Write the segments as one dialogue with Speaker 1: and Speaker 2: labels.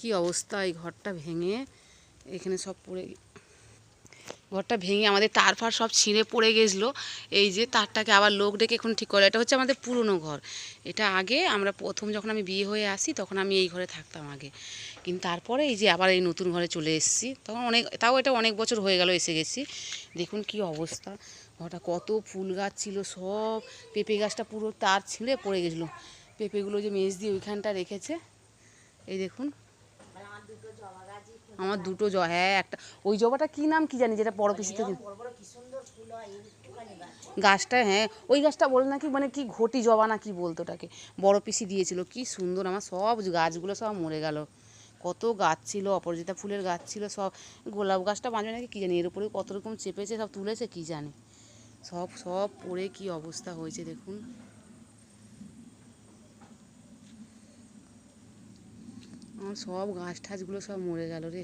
Speaker 1: কি অবস্থা, এই ঘরটা ভেঙে এখানে সব পড়ে, ঘরটা ভেঙে আমাদের তার ফার সব ছিঁড়ে পড়ে গেছিলো। এই যে তারটাকে আবার লোক ডেকে এখন ঠিক করে। এটা হচ্ছে আমাদের পুরনো ঘর। এটা আগে আমরা প্রথম যখন আমি বিয়ে হয়ে আসি তখন আমি এই ঘরে থাকতাম আগে, কিন্তু তারপরে এই যে আবার এই নতুন ঘরে চলে এসেছি। তখন তাও এটা অনেক বছর হয়ে গেল এসে গেছি। দেখুন কি অবস্থা, ঘরটা কত ফুল গাছ ছিল সব, পেঁপে গাছটা পুরো তার ছিঁড়ে পড়ে গেছিলো। পেঁপেগুলো যে মেজ দিয়ে ওইখানটা রেখেছে, এই দেখুন। আমার দুটো হ্যাঁ, একটা ওই জবাটা কি নাম কি জানি, যেটা বড় পিসিতে গাছটা, হ্যাঁ ওই গাছটা বলে নাকি মানে কি ঘটি জবা না কি বলতো ওটাকে, বড় পিসি দিয়েছিল। কি সুন্দর, আমার সব গাছগুলো সব মরে গেল। কত গাছ ছিল, অপরাজিতা ফুলের গাছ ছিল সব, গোলাপ গাছটা বাঁচবে নাকি কি জানি, এর উপরে কত রকম চেপেছে সব তুলেছে কি জানি, সব সব পড়ে কি অবস্থা হয়েছে দেখুন। আমার সব গাছ ঠাছগুলো সব মরে গেল রে।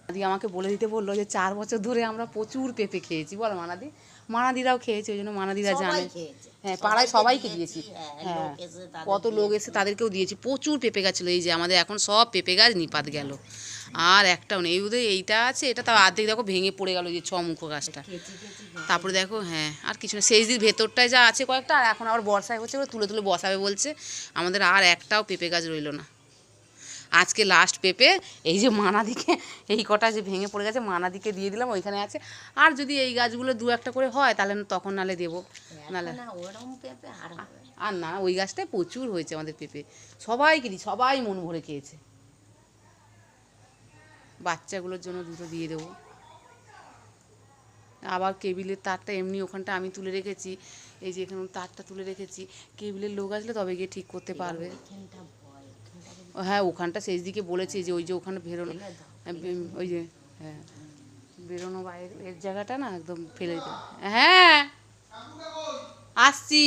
Speaker 1: মানাদি আমাকে বলে দিতে বললো যে 4 বছর ধরে আমরা প্রচুর পেঁপে খেয়েছি, বল মানাদি, মানাদিরাও খেয়েছে, ওই জন্য মানাদিরা জানে। হ্যাঁ পাড়ায় সবাইকে দিয়েছি, হ্যাঁ কত লোক এসে তাদেরকেও দিয়েছি। প্রচুর পেঁপে গাছ ছিল, এই যে আমাদের এখন সব পেঁপে গাছ নিপাত গেল, আর একটাও নেই। এই এইটা আছে, এটা তাও অর্ধেক দেখো ভেঙে পড়ে গেল, যে 6 মুখো গাছটা। তারপরে দেখো হ্যাঁ আর কিছু না, সেই দিন ভেতরটায় যা আছে কয়েকটা, আর এখন আবার বর্ষায় হচ্ছে তুলে তুলে বসাবে বলছে। আমাদের আর একটাও পেঁপে গাছ রইল না। আজকে লাস্ট পেঁপে, এই যে মানাদিকে, এই কটা যে ভেঙে পড়ে গেছে মানাদিকে দিয়ে দিলাম, ওইখানে আছে। আর যদি এই গাছগুলো 2-1টা করে হয় তাহলে তখন নালে দেবো, নালে আর না, ওই গাছটায় প্রচুর হয়েছে আমাদের পেঁপে, সবাইকে দিই, সবাই মন ভরে খেয়েছে। বাচ্চাগুলোর জন্য দুটো দিয়ে দেবো। আবার কেবিলের তারটা এমনি ওখানটা আমি তুলে রেখেছি, এই যে এখানে তারটা তুলে রেখেছি, কেবিলের লোক আসলে তবে গিয়ে ঠিক করতে পারবে। হ্যাঁ ওখানটা শেষ দিকে বলেছি যে ওই যে ওখানে বেরোনো, ওই যে হ্যাঁ বেরোনো বাইরের জায়গাটা না একদম ফেলে দিতে। হ্যাঁ আসছি।